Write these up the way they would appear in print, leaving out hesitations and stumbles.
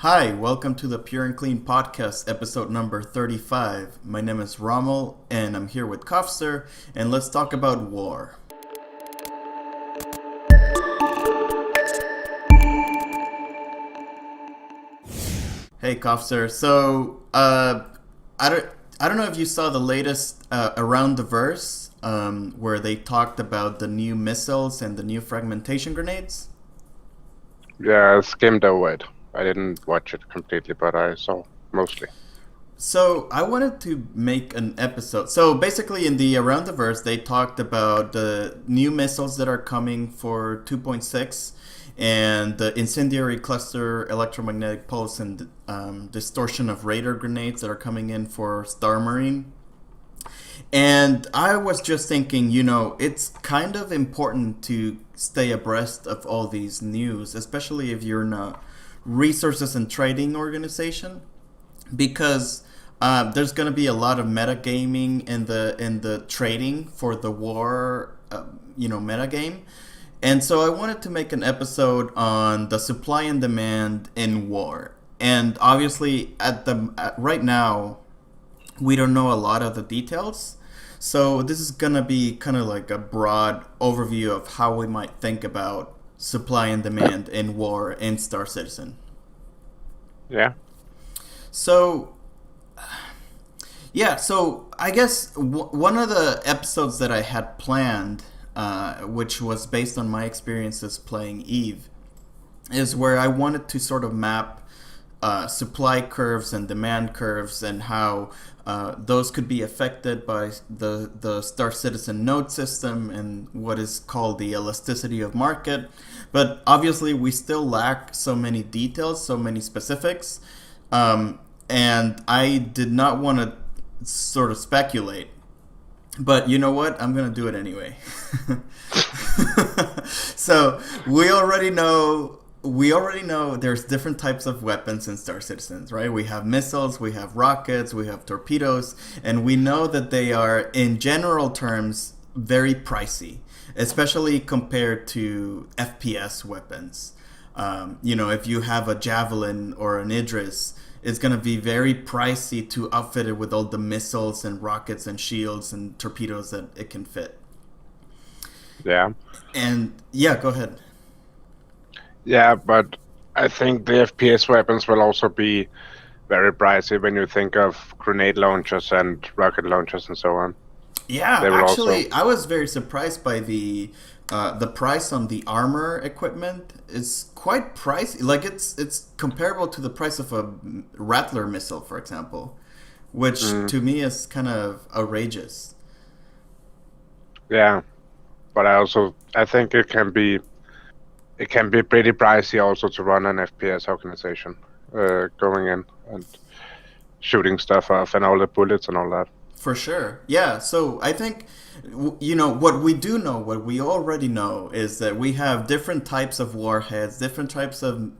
Hi, welcome to the Pur'N'Kleen podcast, episode number 35. My name is Rommel, and I'm here with Kofster, and let's talk about war. Hey, Kofster. I don't know if you saw the latest Around the Verse, where they talked about the new missiles and the new fragmentation grenades. Yeah, I skimmed over it. I didn't watch it completely, but I saw mostly. So I wanted to make an episode. So basically, in the Around the Verse, they talked about the new missiles that are coming for 2.6 and the incendiary cluster electromagnetic pulse and distortion of radar grenades that are coming in for Star Marine. And I was just thinking, it's kind of important to stay abreast of all these news, especially if you're in a resources and trading organization, because there's going to be a lot of metagaming in the trading for the war, metagame. And so I wanted to make an episode on the supply and demand in war. And obviously, right now, we don't know a lot of the details. So this is going to be kind of like a broad overview of how we might think about supply and demand in war in Star Citizen. Yeah. So I guess one of the episodes that I had planned, which was based on my experiences playing Eve, is where I wanted to sort of map supply curves and demand curves and how those could be affected by the Star Citizen node system and what is called the elasticity of market. But obviously we still lack so many details, so many specifics, and I did not want to sort of speculate. But you know what? I'm going to do it anyway. So we already know there's different types of weapons in Star Citizens, right? We have missiles, we have rockets, we have torpedoes, and we know that they are, in general terms, very pricey, especially compared to FPS weapons. If you have a Javelin or an Idris, it's going to be very pricey to outfit it with all the missiles and rockets and shields and torpedoes that it can fit. Yeah. And yeah, go ahead. Yeah, but I think the FPS weapons will also be very pricey when you think of grenade launchers and rocket launchers and so on. Yeah, They will actually, I was very surprised by the price on the armor equipment. Is quite pricey. Like it's comparable to the price of a Rattler missile, for example, which to me is kind of outrageous. Yeah, but I think it can be pretty pricey also to run an FPS organization, going in and shooting stuff off and all the bullets and all that. For sure. Yeah. So I think, what we already know is that we have different types of warheads, different types of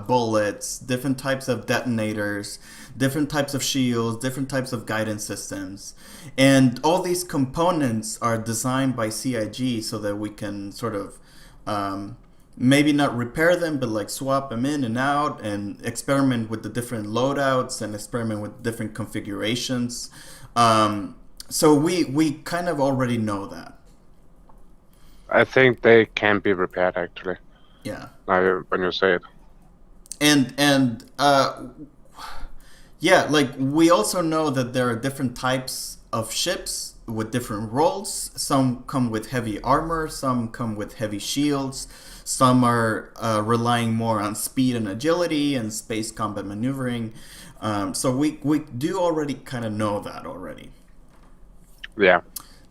bullets, different types of detonators, different types of shields, different types of guidance systems. And all these components are designed by CIG so that we can sort of maybe not repair them, but like swap them in and out and experiment with the different loadouts and experiment with different configurations. So we kind of already know that. I think they can be repaired actually. Yeah. Now when you say it. And yeah, like we also know that there are different types of ships with different roles. Some come with heavy armor, some come with heavy shields, some are relying more on speed and agility and space combat maneuvering. So we do already kind of know that already. Yeah.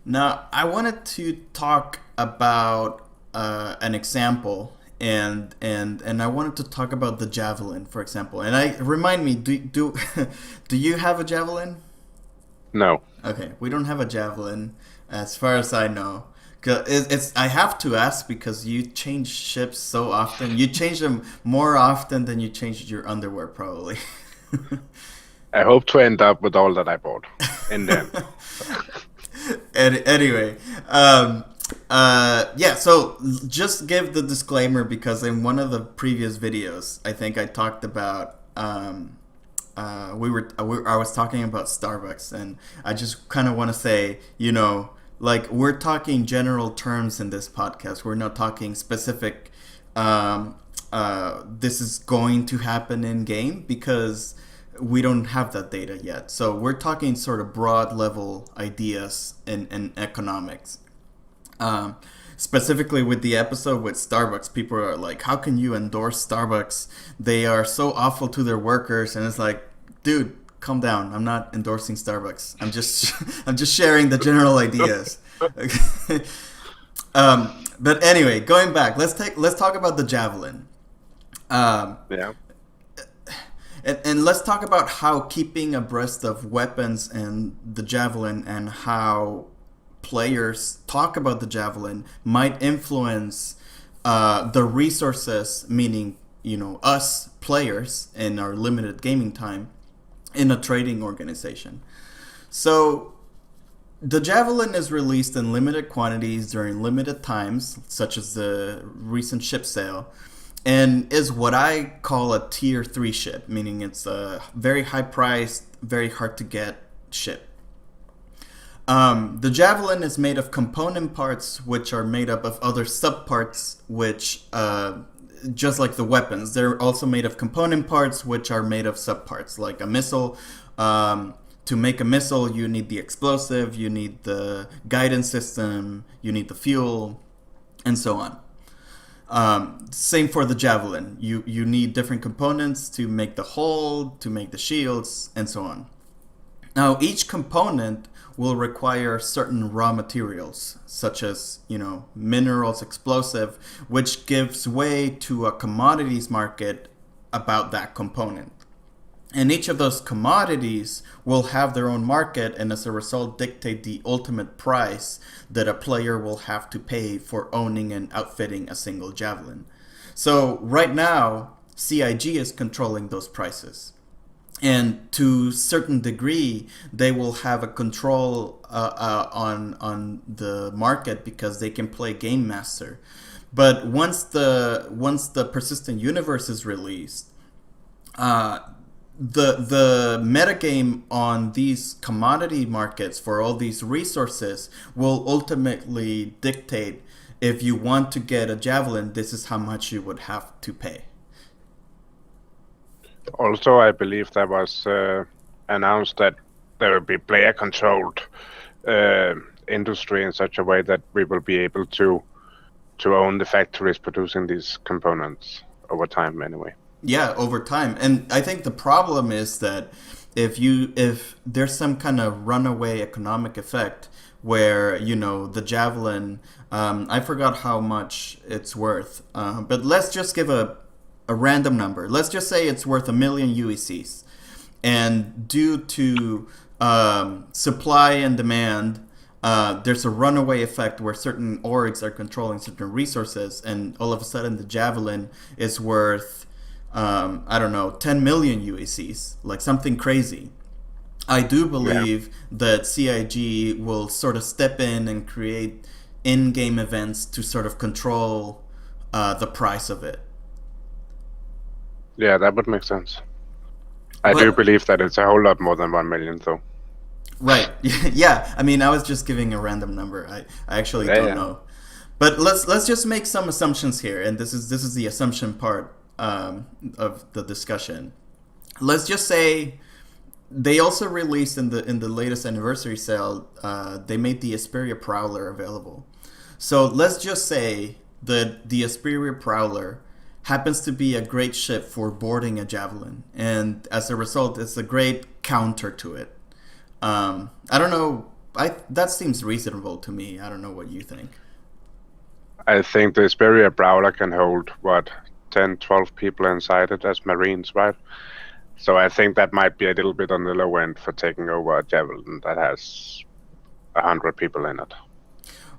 Now, I wanted to talk about an example, and I wanted to talk about the Javelin, for example. And remind me, do you have a Javelin? No. Okay, we don't have a Javelin, as far as I know. I have to ask because you change ships so often. You change them more often than you change your underwear, probably. I hope to end up with all that I bought in them. Anyway, so just give the disclaimer because in one of the previous videos, I think I talked about I was talking about Starbucks, and I just kind of want to say, like, we're talking general terms in this podcast. We're not talking specific. This is going to happen in game because we don't have that data yet. So we're talking sort of broad level ideas in economics. Specifically with the episode with Starbucks, people are like, how can you endorse Starbucks? They are so awful to their workers. And it's like, dude, calm down. I'm not endorsing Starbucks. I'm just sharing the general ideas. But anyway, going back, let's talk about the Javelin. Yeah. And let's talk about how keeping abreast of weapons and the Javelin and how players talk about the Javelin might influence the resources, meaning, us players in our limited gaming time in a trading organization. So the Javelin is released in limited quantities during limited times, such as the recent ship sale, and is what I call a tier 3 ship, meaning it's a very high priced, very hard to get ship. The Javelin is made of component parts, which are made up of other subparts, which, just like the weapons, they're also made of component parts, which are made of subparts, like a missile. To make a missile, you need the explosive, you need the guidance system, you need the fuel, and so on. Same for the Javelin. You need different components to make the hull, to make the shields, and so on. Now, each component will require certain raw materials, such as, minerals, explosive, which gives way to a commodities market about that component. And each of those commodities will have their own market, and as a result dictate the ultimate price that a player will have to pay for owning and outfitting a single Javelin. So right now, CIG is controlling those prices. And to a certain degree, they will have a control on the market because they can play game master. But once the persistent universe is released, the metagame on these commodity markets for all these resources will ultimately dictate, if you want to get a Javelin, this is how much you would have to pay. Also, I believe there was announced that there will be player-controlled industry in such a way that we will be able to own the factories producing these components over time anyway. Yeah, over time. And I think the problem is that if there's some kind of runaway economic effect where, the Javelin, I forgot how much it's worth, but let's just give a random number. Let's just say it's worth 1 million UECs. And due to supply and demand, there's a runaway effect where certain orgs are controlling certain resources, and all of a sudden the Javelin is worth, 10 million UECs, like something crazy. I do believe that CIG will sort of step in and create in-game events to sort of control the price of it. Yeah, that would make sense. I do believe that it's a whole lot more than 1 million, though. Right. Yeah. I mean, I was just giving a random number. I actually don't know. But let's just make some assumptions here, and this is the assumption part of the discussion. Let's just say they also released in the latest anniversary sale. They made the Asperia Prowler available. So let's just say that the Asperia Prowler happens to be a great ship for boarding a Javelin, and as a result, it's a great counter to it. I don't know. That seems reasonable to me. I don't know what you think. I think the Asperia Prowler can hold, 10, 12 people inside it as Marines, right? So I think that might be a little bit on the low end for taking over a Javelin that has 100 people in it.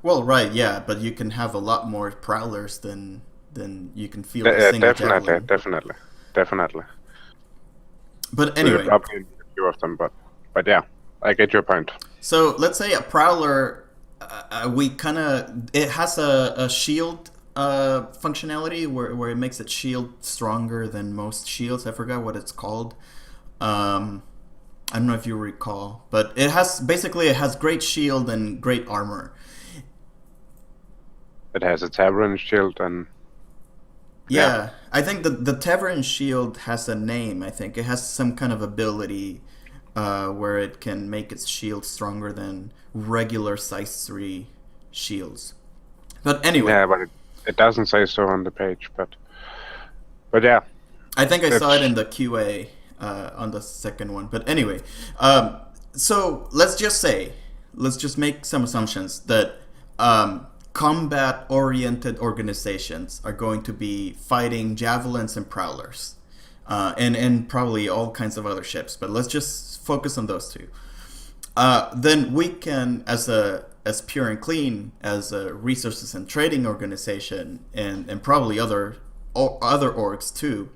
Well, right, yeah, but you can have a lot more Prowlers than you can feel a single Javelin. Definitely. But anyway, so probably a few of them, but yeah, I get your point. So let's say a Prowler, it has a shield functionality where it makes its shield stronger than most shields. I forgot what it's called. I don't know if you recall, but it has great shield and great armor. It has a tavern shield and Yeah, I think the Tavern shield has a name. I think it has some kind of ability where it can make its shield stronger than regular size 3 shields. But anyway, yeah, but it doesn't say so on the page. But yeah, I think I saw it in it's the QA on the second one. But anyway, so let's just make some assumptions that combat-oriented organizations are going to be fighting javelins and prowlers, and probably all kinds of other ships. But let's just focus on those two. Then we can, as Pur'N'Kleen, as a resources and trading organization, and probably other orgs too,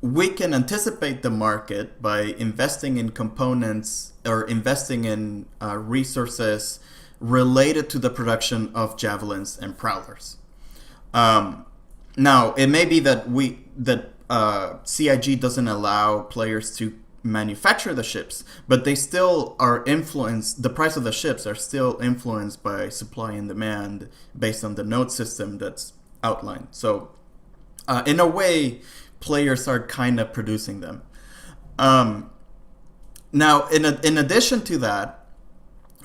we can anticipate the market by investing in components or investing in resources related to the production of javelins and prowlers. Now, it may be that CIG doesn't allow players to manufacture the ships, but they still are influenced. The price of the ships are still influenced by supply and demand based on the node system that's outlined. So, in a way, players are kind of producing them. Now, in addition to that,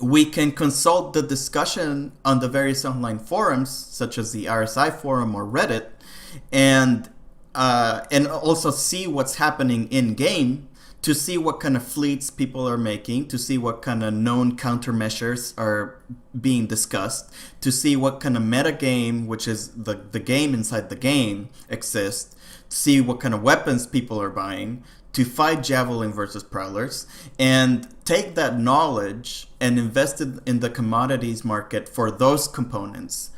we can consult the discussion on the various online forums, such as the RSI forum or Reddit, and also see what's happening in game, to see what kind of fleets people are making, to see what kind of known countermeasures are being discussed, to see what kind of metagame, which is the game inside the game, exists, to see what kind of weapons people are buying to fight javelin versus prowlers, and take that knowledge and invest it in the commodities market for those components,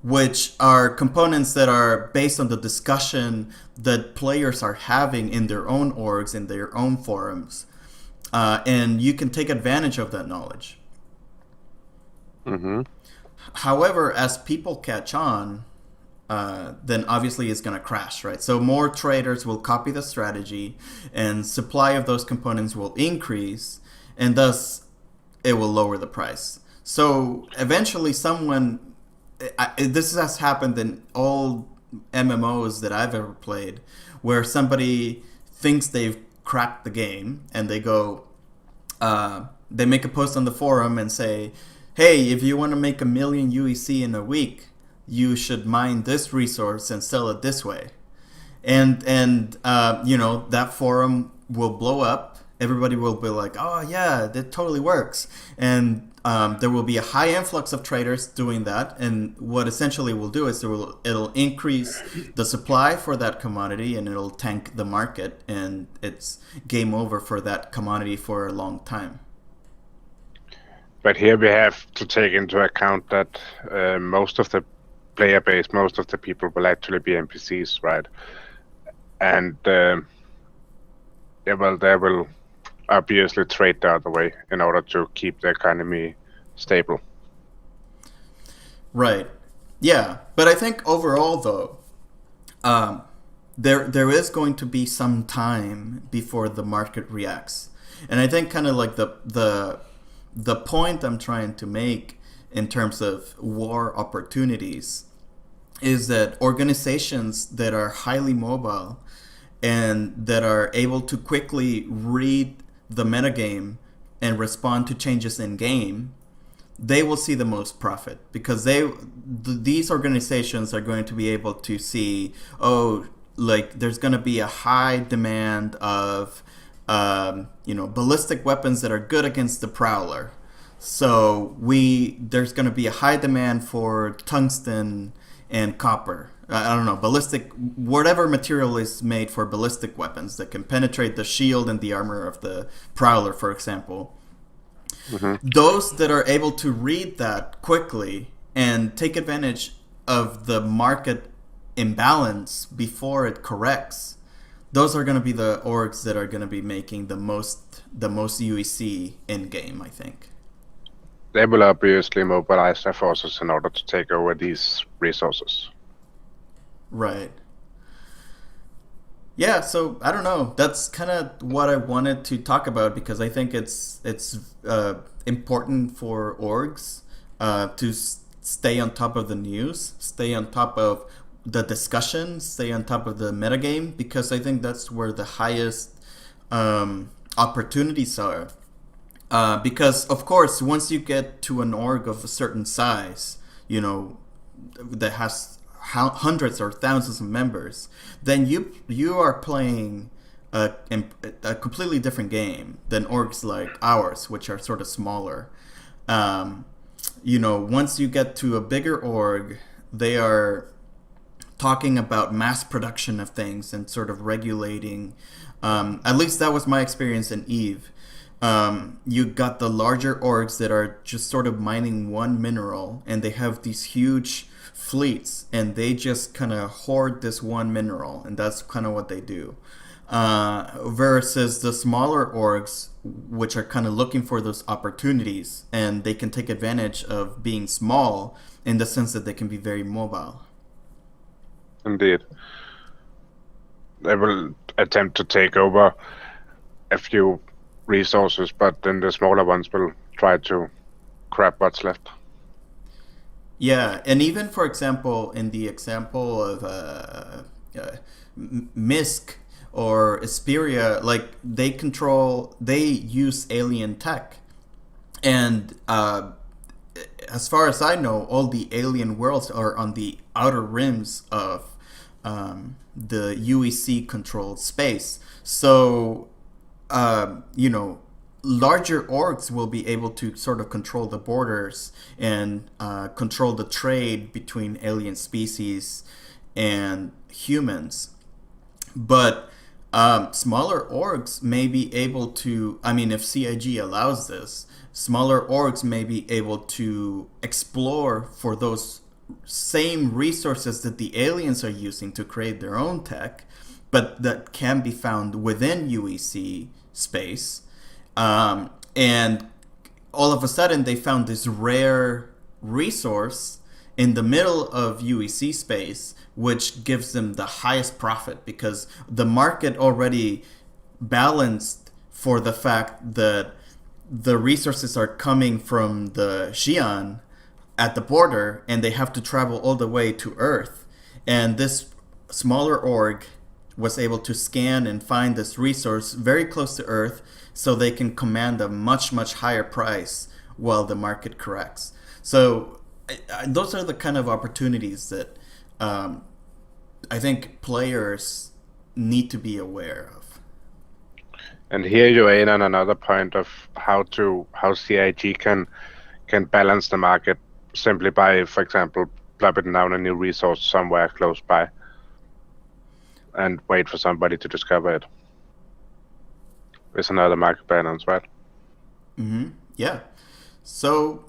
which are components that are based on the discussion that players are having in their own orgs, in their own forums. And you can take advantage of that knowledge. Mm-hmm. However, as people catch on, then obviously it's going to crash, right? So more traders will copy the strategy, and supply of those components will increase, and thus it will lower the price. So eventually this has happened in all MMOs that I've ever played, where somebody thinks they've cracked the game, and they go, they make a post on the forum and say, hey, if you want to make 1 million UEC in a week, you should mine this resource and sell it this way. And that forum will blow up. Everybody will be like, oh yeah, that totally works. And there will be a high influx of traders doing that. And what essentially will do is it'll increase the supply for that commodity, and it'll tank the market, and it's game over for that commodity for a long time. But here we have to take into account that most of the player base, most of the people will actually be NPCs, right? And they will obviously trade the other way in order to keep the economy stable. Right. Yeah. But I think overall, though, there is going to be some time before the market reacts. And I think kind of like the point I'm trying to make in terms of war opportunities is that organizations that are highly mobile and that are able to quickly read the metagame and respond to changes in game, they will see the most profit, because these organizations are going to be able to see, there's going to be a high demand of ballistic weapons that are good against the prowler. So there's going to be a high demand for tungsten and copper. I don't know, ballistic, whatever material is made for ballistic weapons that can penetrate the shield and the armor of the prowler, for example. Mm-hmm. Those that are able to read that quickly and take advantage of the market imbalance before it corrects, those are going to be the orgs that are going to be making the most UEC in game, I think. They will obviously mobilize their forces in order to take over these resources. Right. Yeah, so I don't know. That's kind of what I wanted to talk about because I think it's important for orgs to stay on top of the news, stay on top of the discussion, stay on top of the metagame because I think that's where the highest opportunities are. Because of course, once you get to an org of a certain size, you know, that has hundreds or thousands of members, then you are playing a completely different game than orgs like ours, which are sort of smaller. Um, once you get to a bigger org, they are talking about mass production of things and sort of regulating. At least that was my experience in Eve. You got the larger orgs that are just sort of mining one mineral, and they have these huge fleets, and they just kind of hoard this one mineral, and that's kind of what they do. Versus the smaller orgs, which are kind of looking for those opportunities, and they can take advantage of being small in the sense that they can be very mobile. Indeed. They will attempt to take over a few resources, but then the smaller ones will try to grab what's left. Yeah, and even for example, in the example of Misk or Asperia, like they use alien tech, and as far as I know, all the alien worlds are on the outer rims of the UEC controlled space. So, larger orgs will be able to sort of control the borders and control the trade between alien species and humans. But smaller orgs may be able to, I mean, if CIG allows this, smaller orgs may be able to explore for those same resources that the aliens are using to create their own tech, but that can be found within UEC space. And all of a sudden, they found this rare resource in the middle of UEC space, which gives them the highest profit because the market already balanced for the fact that the resources are coming from the Xi'an at the border and they have to travel all the way to Earth. And this smaller org was able to scan and find this resource very close to Earth so they can command a much, much higher price while the market corrects. So those are the kind of opportunities that I think players need to be aware of. And here you're in on another point of how CIG can balance the market simply by, for example, plopping down a new resource somewhere close by and wait for somebody to discover it. It's another market balance, right? Mm-hmm. Yeah. So,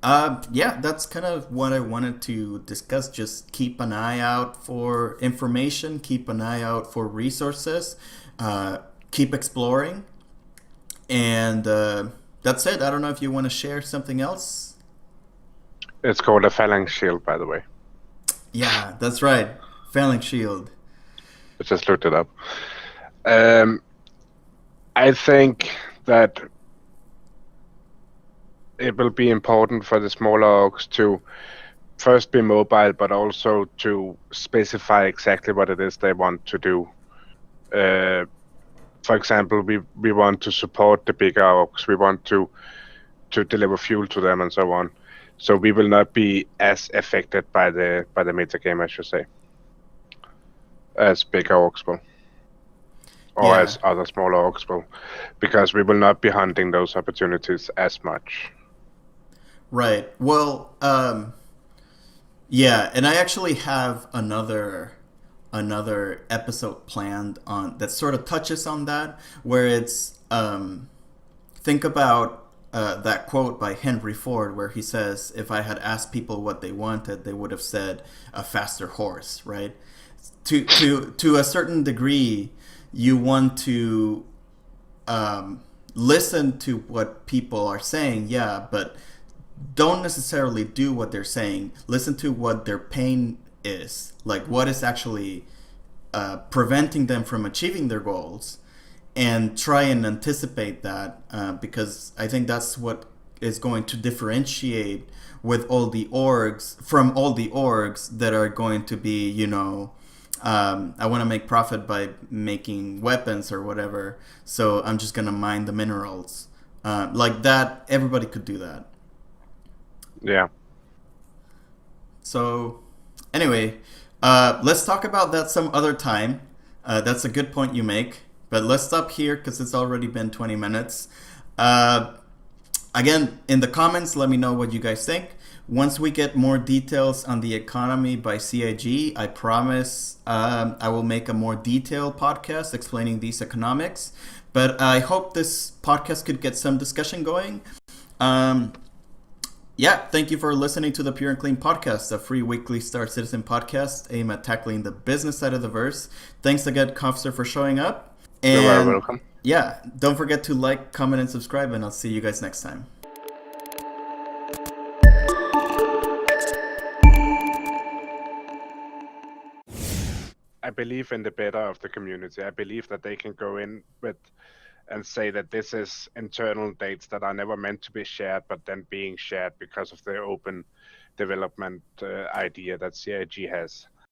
that's kind of what I wanted to discuss. Just keep an eye out for information, keep an eye out for resources, keep exploring. And that's it. I don't know if you want to share something else. It's called a phalanx shield, by the way. Yeah, that's right. Phalanx shield. I just looked it up. I think that it will be important for the smaller orgs to first be mobile, but also to specify exactly what it is they want to do. For example, we want to support the bigger orgs. We want to deliver fuel to them and so on. So we will not be as affected by the metagame, I should say, as bigger orgs will, or Yeah. as other smaller orgs will, because we will not be hunting those opportunities as much. Right. Well, yeah, and I actually have another episode planned on that sort of touches on that, where it's think about that quote by Henry Ford where he says, "If I had asked people what they wanted, they would have said a faster horse." Right? To a certain degree, you want to listen to what people are saying, yeah, but don't necessarily do what they're saying. Listen to what their pain is, like what is actually preventing them from achieving their goals, and try and anticipate that, because I think that's what is going to differentiate with all the orgs from all the orgs that are going to be, I want to make profit by making weapons or whatever, so I'm just going to mine the minerals. Like that, everybody could do that. Yeah. So, anyway, let's talk about that some other time. That's a good point you make. But let's stop here because it's already been 20 minutes. Again, in the comments, let me know what you guys think. Once we get more details on the economy by CIG, I promise I will make a more detailed podcast explaining these economics. But I hope this podcast could get some discussion going. Thank you for listening to the Pur'N'Kleen podcast, a free weekly Star Citizen podcast aimed at tackling the business side of the verse. Thanks again, Kofster, for showing up. And You're very welcome. Yeah, don't forget to like, comment, and subscribe, and I'll see you guys next time. I believe in the better of the community. I believe that they can go in with and say that this is internal dates that are never meant to be shared, but then being shared because of the open development idea that CIG has.